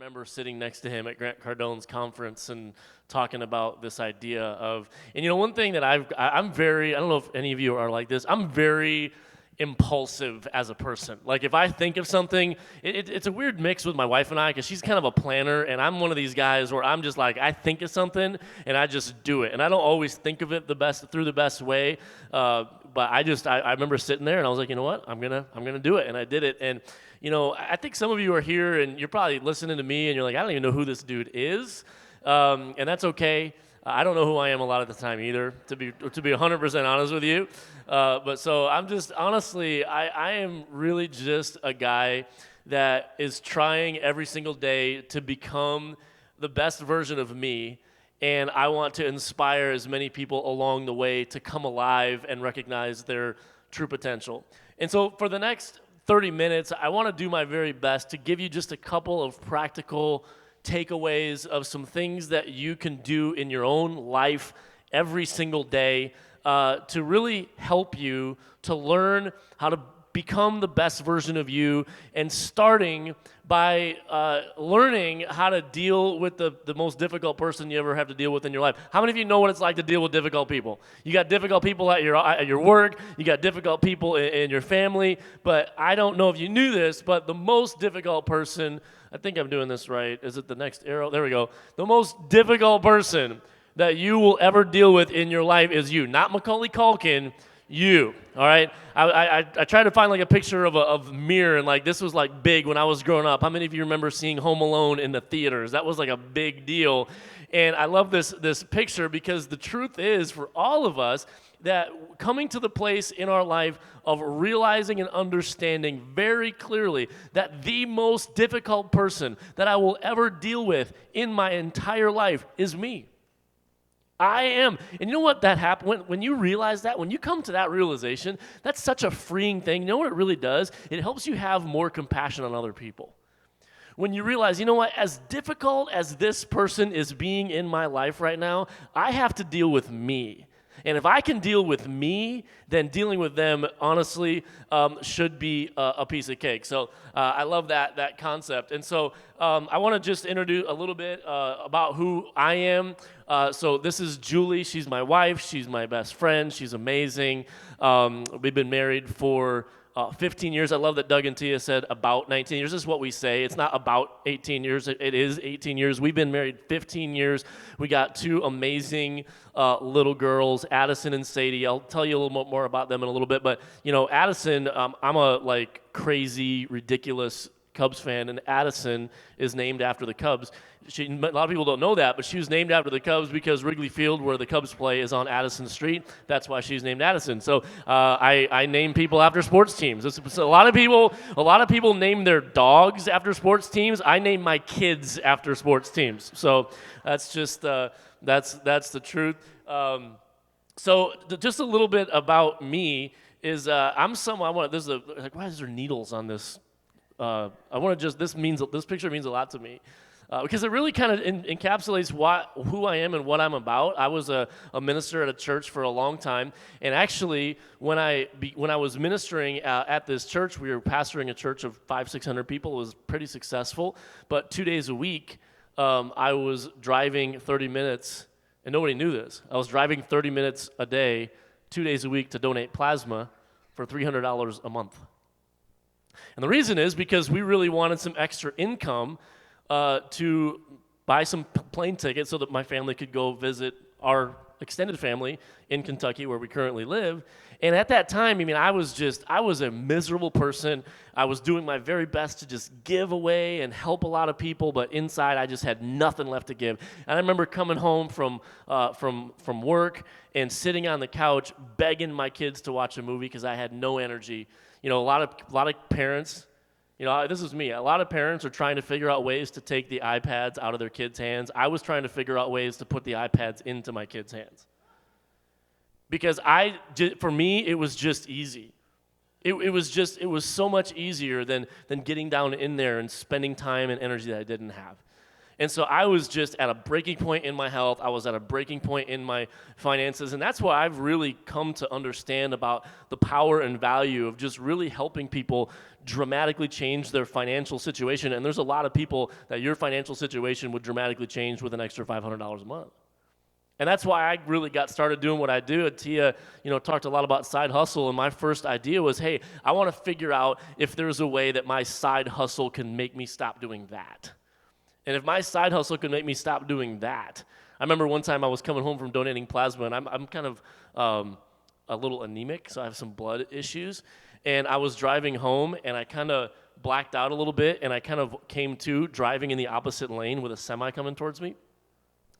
remember sitting next to him at Grant Cardone's conference and talking about this idea of, and one thing that I'm very, I don't know if any of you are like this, I'm very impulsive as a person. Like if I think of something, it's a weird mix with my wife and I, because she's kind of a planner and I'm one of these guys where I'm just like, I think of something and I just do it. And I don't always think of it through the best way. But I remember sitting there and I was like, you know what, I'm gonna do it. And I did it. And I think some of you are here and you're probably listening to me and you're like, I don't even know who this dude is. And that's okay. I don't know who I am a lot of the time either, to be 100% honest with you. But so I'm just, honestly, I am really just a guy that is trying every single day to become the best version of me. And I want to inspire as many people along the way to come alive and recognize their true potential. And so for the next 30 minutes, I want to do my very best to give you just a couple of practical takeaways of some things that you can do in your own life every single day to really help you to learn how to become the best version of you, and starting by learning how to deal with the most difficult person you ever have to deal with in your life. How many of you know what it's like to deal with difficult people? You got difficult people at your work, you got difficult people in your family, but I don't know if you knew this, but the most difficult person, I think I'm doing this right, is it the next arrow? There we go. The most difficult person that you will ever deal with in your life is you, not Macaulay Culkin, you, all right? I tried to find like a picture of a mirror, and like this was like big when I was growing up. How many of you remember seeing Home Alone in the theaters? That was like a big deal. And I love this picture because the truth is, for all of us, that coming to the place in our life of realizing and understanding very clearly that the most difficult person that I will ever deal with in my entire life is me. I am. And you know what that happened? When you realize that, when you come to that realization, that's such a freeing thing. You know what it really does? It helps you have more compassion on other people. When you realize, you know what, as difficult as this person is being in my life right now, I have to deal with me. And if I can deal with me, then dealing with them, honestly, should be a piece of cake. So I love that concept. And so I want to just introduce a little bit about who I am. So this is Julie. She's my wife. She's my best friend. She's amazing. We've been married for 15 years. I love that Doug and Thea said about 19 years. This is what we say. It's not about 18 years. It is 18 years. We've been married 15 years. We got two amazing little girls, Addison and Sadie. I'll tell you a little more about them in a little bit. But, Addison, I'm a crazy, ridiculous Cubs fan, and Addison is named after the Cubs. A lot of people don't know that, but she was named after the Cubs because Wrigley Field, where the Cubs play, is on Addison Street. That's why she's named Addison. So I name people after sports teams. A lot of people name their dogs after sports teams. I name my kids after sports teams. So that's just that's the truth. So just a little bit about me is I'm someone. why is there needles on this? This picture means a lot to me. Because it really kind of encapsulates who I am and what I'm about. I was a minister at a church for a long time, and actually, when I was ministering at this church, we were pastoring a church of 500-600 people. It was pretty successful, but 2 days a week, I was driving 30 minutes, and nobody knew this. I was driving 30 minutes a day, 2 days a week to donate plasma for $300 a month. And the reason is because we really wanted some extra income to buy some plane tickets so that my family could go visit our extended family in Kentucky, where we currently live. And at that time, I was a miserable person. I was doing my very best to just give away and help a lot of people, but inside I just had nothing left to give. And I remember coming home from work and sitting on the couch begging my kids to watch a movie because I had no energy. A lot of parents, this is me. A lot of parents are trying to figure out ways to take the iPads out of their kids' hands. I was trying to figure out ways to put the iPads into my kids' hands. Because for me, it was just easy. It was so much easier than getting down in there and spending time and energy that I didn't have. And so I was just at a breaking point in my health. I was at a breaking point in my finances. And that's what I've really come to understand about the power and value of just really helping people dramatically change their financial situation. And there's a lot of people that your financial situation would dramatically change with an extra $500 a month. And that's why I really got started doing what I do. And Tia, talked a lot about side hustle. And my first idea was, hey, I want to figure out if there's a way that my side hustle can make me stop doing that. And if my side hustle could make me stop doing that. I remember one time I was coming home from donating plasma, and I'm kind of a little anemic, so I have some blood issues. And I was driving home, and I kind of blacked out a little bit, and I kind of came to driving in the opposite lane with a semi coming towards me.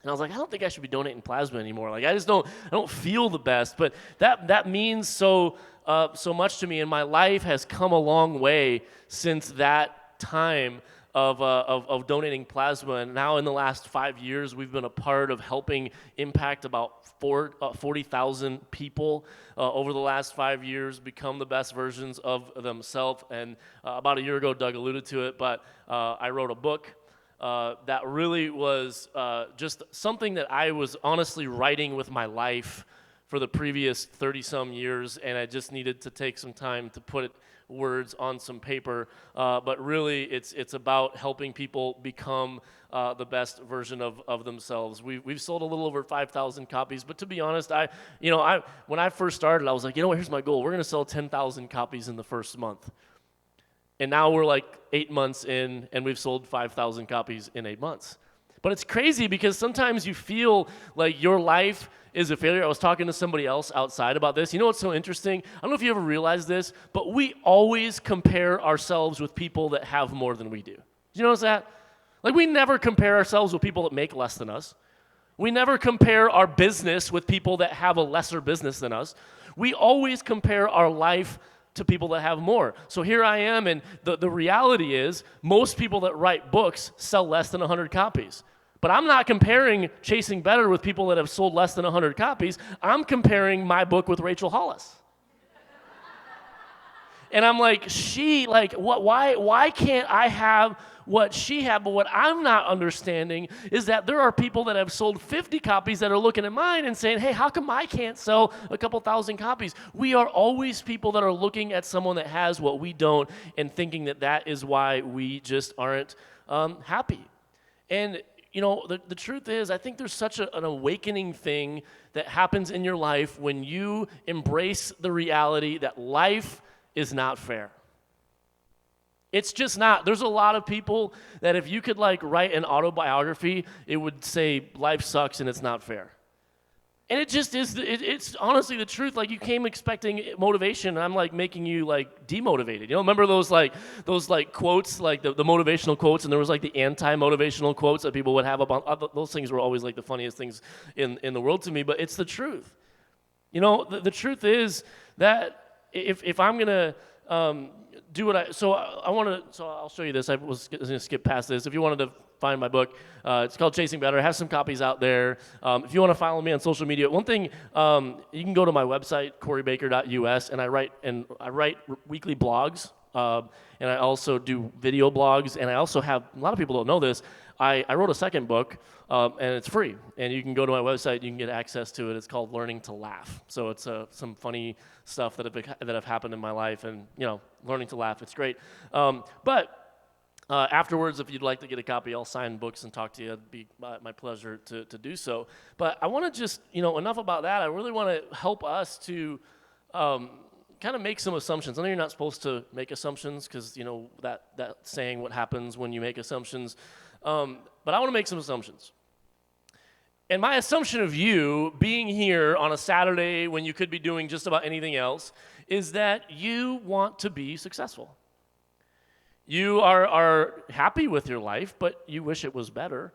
And I was like, I don't think I should be donating plasma anymore. Like, I don't feel the best. But that means so much to me, and my life has come a long way since that time of donating plasma. And now in the last 5 years, we've been a part of helping impact about 40,000 people over the last 5 years become the best versions of themselves. And about a year ago, Doug alluded to it, but I wrote a book that really was just something that I was honestly writing with my life for the previous 30-some years, and I just needed to take some time to put words on some paper. But really, it's about helping people become the best version of themselves. We've sold a little over 5,000 copies, but to be honest, when I first started, I was like, here's my goal. We're going to sell 10,000 copies in the first month. And now we're like 8 months in, and we've sold 5,000 copies in 8 months. But it's crazy because sometimes you feel like your life is a failure. I was talking to somebody else outside about this. You know what's so interesting? I don't know if you ever realized this, but we always compare ourselves with people that have more than we do. Did you notice that? Like, we never compare ourselves with people that make less than us. We never compare our business with people that have a lesser business than us. We always compare our life to people that have more. So here I am, and the reality is most people that write books sell less than 100 copies. But I'm not comparing Chasing Better with people that have sold less than 100 copies. I'm comparing my book with Rachel Hollis. And I'm like, why can't I have what she had? But what I'm not understanding is that there are people that have sold 50 copies that are looking at mine and saying, hey, how come I can't sell a couple thousand copies? We are always people that are looking at someone that has what we don't and thinking that is why we just aren't happy. And the truth is, I think there's such an awakening thing that happens in your life when you embrace the reality that life is not fair. It's just not. There's a lot of people that if you could write an autobiography, it would say life sucks and it's not fair. And it just is. It's honestly the truth. Like, you came expecting motivation, and I'm making you demotivated. Remember those quotes, the motivational quotes, and there was the anti-motivational quotes that people would have up on. Those things were always the funniest things in the world to me. But it's the truth. The truth is that if I'm gonna do what I'll show you this. I was gonna skip past this. If you wanted to find my book, it's called Chasing Better. I have some copies out there. If you want to follow me on social media, one thing, you can go to my website, coreybaker.us, and I write weekly blogs, and I also do video blogs, and I also have, a lot of people don't know this, I wrote a second book, and it's free, and you can go to my website, you can get access to it. It's called Learning to Laugh. So it's some funny stuff that have happened in my life, and learning to laugh, it's great. But afterwards, if you'd like to get a copy, I'll sign books and talk to you. It'd be my pleasure to do so. But I want to just, enough about that. I really want to help us to kind of make some assumptions. I know you're not supposed to make assumptions because, that saying, what happens when you make assumptions. But I want to make some assumptions. And my assumption of you being here on a Saturday when you could be doing just about anything else is that you want to be successful. You are happy with your life, but you wish it was better.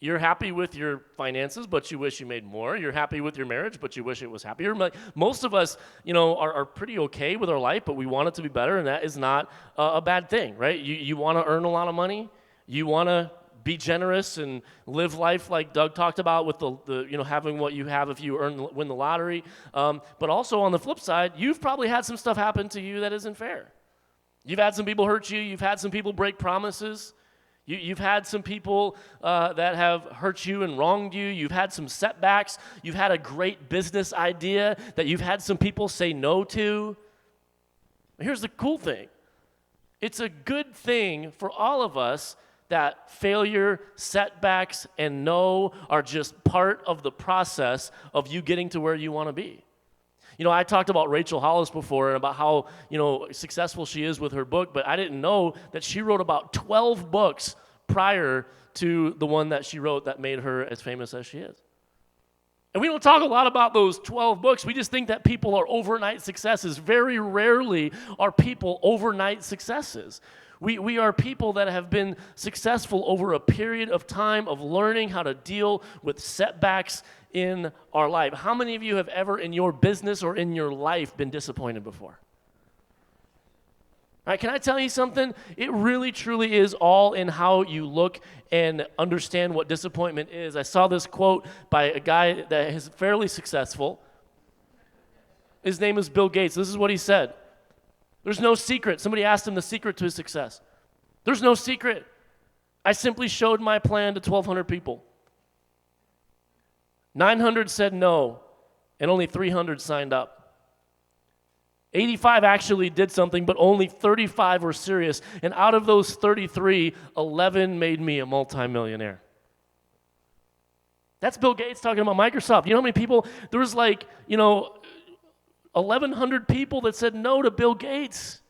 You're happy with your finances, but you wish you made more. You're happy with your marriage, but you wish it was happier. Most of us, are pretty okay with our life, but we want it to be better, and that is not a bad thing, right? You want to earn a lot of money. You want to be generous and live life like Doug talked about with the having what you have if you win the lottery. But also on the flip side, you've probably had some stuff happen to you that isn't fair. You've had some people hurt you. You've had some people break promises. You've had some people that have hurt you and wronged you. You've had some setbacks. You've had a great business idea that you've had some people say no to. Here's the cool thing. It's a good thing for all of us that failure, setbacks, and no are just part of the process of you getting to where you want to be. I talked about Rachel Hollis before and about how, successful she is with her book, but I didn't know that she wrote about 12 books prior to the one that she wrote that made her as famous as she is. And we don't talk a lot about those 12 books. We just think that people are overnight successes. Very rarely are people overnight successes. We are people that have been successful over a period of time of learning how to deal with setbacks in our life. How many of you have ever in your business or in your life been disappointed before? All right, can I tell you something? It really, truly is all in how you look and understand what disappointment is. I saw this quote by a guy that is fairly successful. His name is Bill Gates. This is what he said. There's no secret. Somebody asked him the secret to his success. There's no secret. I simply showed my plan to 1,200 people. 900 said no, and only 300 signed up. 85 actually did something, but only 35 were serious. And out of those 33, 11 made me a multimillionaire. That's Bill Gates talking about Microsoft. You know how many people? There was 1,100 people that said no to Bill Gates.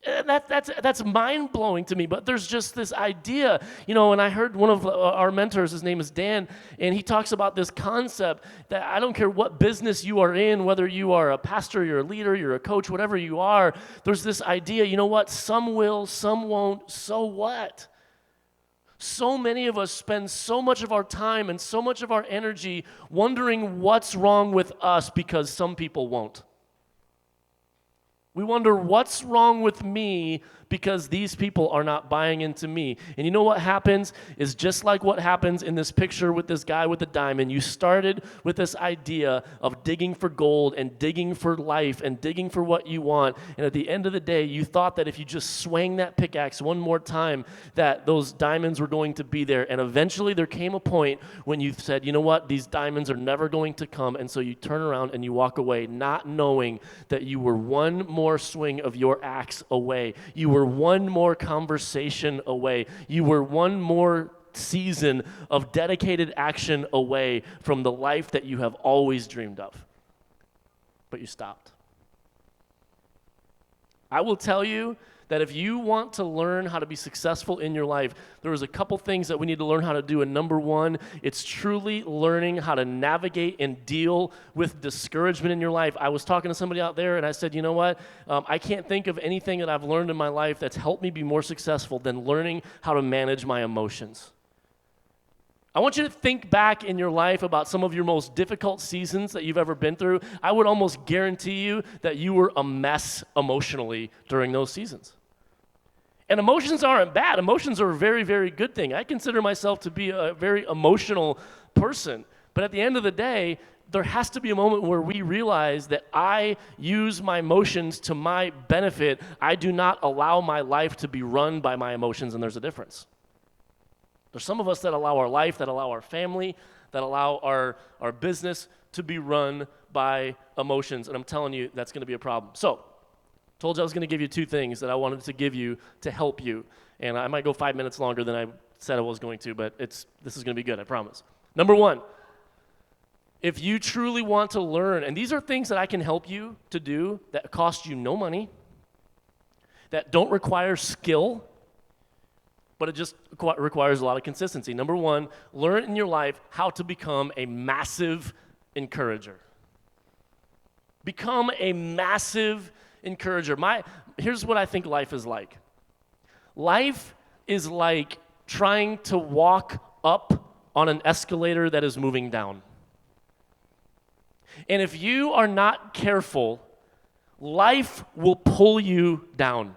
That's mind-blowing to me, but there's just this idea, and I heard one of our mentors, his name is Dan, and he talks about this concept that I don't care what business you are in, whether you are a pastor, you're a leader, you're a coach, whatever you are, there's this idea, you know what, some will, some won't, so what? So many of us spend so much of our time and so much of our energy wondering what's wrong with us because some people won't. We wonder what's wrong with me because these people are not buying into me. And you know what happens is just like what happens in this picture with this guy with the diamond. You started with this idea of digging for gold and digging for life and digging for what you want. And at the end of the day, you thought that if you just swang that pickaxe one more time, that those diamonds were going to be there. And eventually there came a point when you said, you know what, these diamonds are never going to come. And so you turn around and you walk away, not knowing that you were one more swing of your axe away. You were one more conversation away. You were one more season of dedicated action away from the life that you have always dreamed of. But you stopped. I will tell you that if you want to learn how to be successful in your life, there's a couple things that we need to learn how to do. And number one, it's truly learning how to navigate and deal with discouragement in your life. I was talking to somebody out there and I said, you know what? I can't think of anything that I've learned in my life that's helped me be more successful than learning how to manage my emotions. I want you to think back in your life about some of your most difficult seasons that you've ever been through. I would almost guarantee you that you were a mess emotionally during those seasons. And emotions aren't bad. Emotions are a very, very good thing. I consider myself to be a very emotional person. But at the end of the day, there has to be a moment where we realize that I use my emotions to my benefit. I do not allow my life to be run by my emotions, and there's a difference. There's some of us that allow our life, that allow our family, that allow our business to be run by emotions. And I'm telling you, that's going to be a problem. So, told you I was going to give you two things that I wanted to give you to help you. And I might go 5 minutes longer than I said I was going to, but this is going to be good, I promise. Number one, if you truly want to learn, and these are things that I can help you to do that cost you no money, that don't require skill, but it just requires a lot of consistency. Number one, learn in your life how to become a massive encourager. Become a massive encourager. Here's what I think life is like. Life is like trying to walk up on an escalator that is moving down. And if you are not careful, life will pull you down.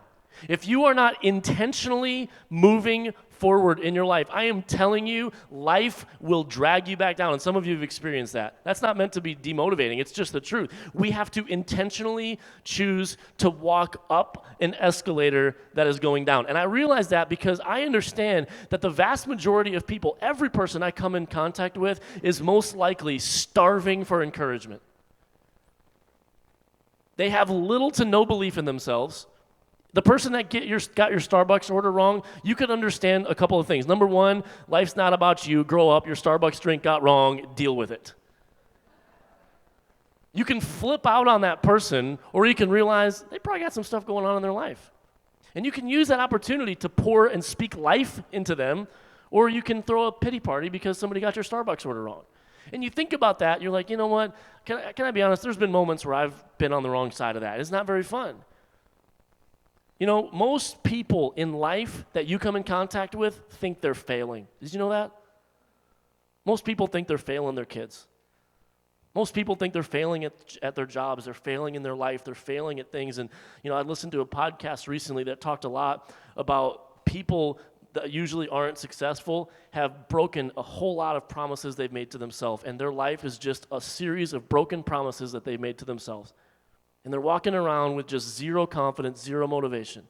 If you are not intentionally moving forward in your life, I am telling you, life will drag you back down. And some of you have experienced that. That's not meant to be demotivating. It's just the truth. We have to intentionally choose to walk up an escalator that is going down. And I realize that because I understand that the vast majority of people, every person I come in contact with, is most likely starving for encouragement. They have little to no belief in themselves. The person that got your Starbucks order wrong, you could understand a couple of things. Number one, life's not about you. Grow up. Your Starbucks drink got wrong. Deal with it. You can flip out on that person, or you can realize they probably got some stuff going on in their life. And you can use that opportunity to pour and speak life into them, or you can throw a pity party because somebody got your Starbucks order wrong. And you think about that, you're like, you know what? Can I be honest? There's been moments where I've been on the wrong side of that. It's not very fun. You know, most people in life that you come in contact with think they're failing. Did you know that? Most people think they're failing their kids. Most people think they're failing at their jobs. They're failing in their life. They're failing at things. And, you know, I listened to a podcast recently that talked a lot about people that usually aren't successful have broken a whole lot of promises they've made to themselves. And their life is just a series of broken promises that they've made to themselves. And they're walking around with just zero confidence, zero motivation.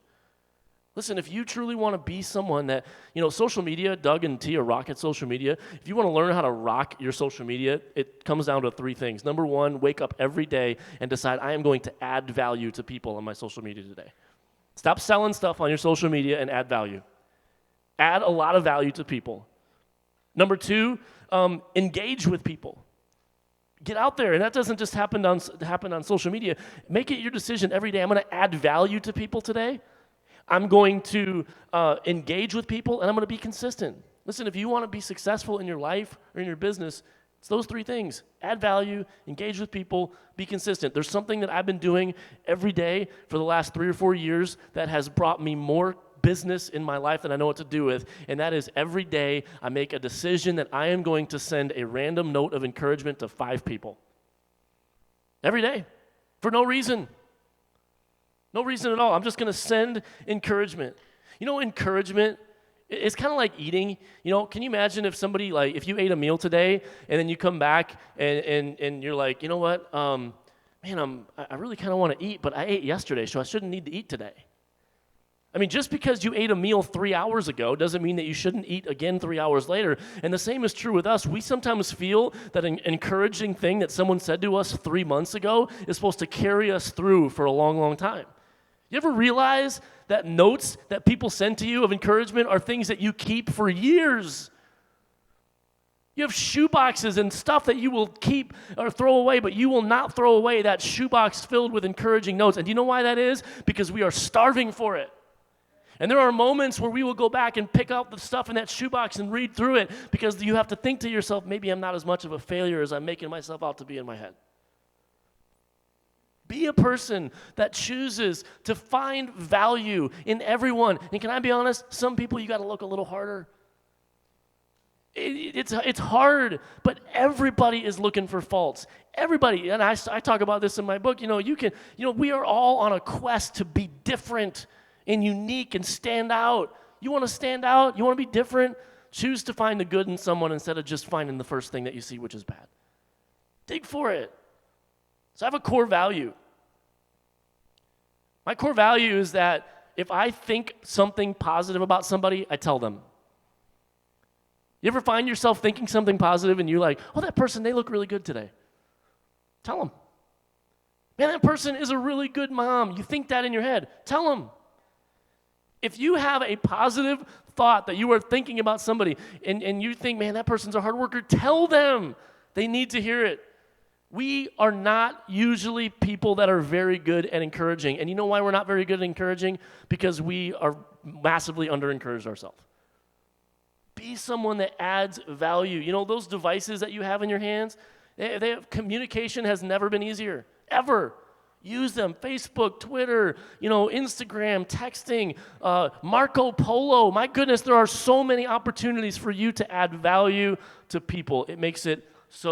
Listen, if you truly want to be someone that, you know, social media, Doug and Thea rock at social media. If you want to learn how to rock your social media, it comes down to three things. Number one, wake up every day and decide I am going to add value to people on my social media today. Stop selling stuff on your social media and add value. Add a lot of value to people. Number two, engage with people. Get out there, and that doesn't just happen on social media. Make it your decision every day. I'm going to add value to people today. I'm going to engage with people, and I'm going to be consistent. Listen, if you want to be successful in your life or in your business, it's those three things. Add value, engage with people, be consistent. There's something that I've been doing every day for the last 3 or 4 years that has brought me more business in my life that I know what to do with, and that is every day I make a decision that I am going to send a random note of encouragement to 5 people. Every day. For no reason. No reason at all. I'm just going to send encouragement. You know, encouragement, it's kind of like eating. You know, can you imagine if somebody, like, if you ate a meal today and then you come back and you're like, you know what, man, I really kind of want to eat, but I ate yesterday, so I shouldn't need to eat today. I mean, just because you ate a meal 3 hours ago doesn't mean that you shouldn't eat again 3 hours later. And the same is true with us. We sometimes feel that an encouraging thing that someone said to us 3 months ago is supposed to carry us through for a long, long time. You ever realize that notes that people send to you of encouragement are things that you keep for years? You have shoe boxes and stuff that you will keep or throw away, but you will not throw away that shoebox filled with encouraging notes. And do you know why that is? Because we are starving for it. And there are moments where we will go back and pick out the stuff in that shoebox and read through it because you have to think to yourself, maybe I'm not as much of a failure as I'm making myself out to be in my head. Be a person that chooses to find value in everyone. And can I be honest? Some people you got to look a little harder. It's hard, but everybody is looking for faults. Everybody, and I talk about this in my book. We are all on a quest to be different and unique and stand out. You want to stand out? You want to be different? Choose to find the good in someone instead of just finding the first thing that you see, which is bad. Dig for it. So I have a core value. My core value is that if I think something positive about somebody, I tell them. You ever find yourself thinking something positive and you're like, oh, that person, they look really good today? Tell them. Man, that person is a really good mom. You think that in your head. Tell them. If you have a positive thought that you are thinking about somebody and you think, man, that person's a hard worker, tell them. They need to hear it. We are not usually people that are very good at encouraging. And you know why we're not very good at encouraging? Because we are massively under-encouraged ourselves. Be someone that adds value. You know, those devices that you have in your hands, communication has never been easier, ever. Use them. Facebook, Twitter, Instagram, texting, Marco Polo. My goodness, there are so many opportunities for you to add value to people. It makes it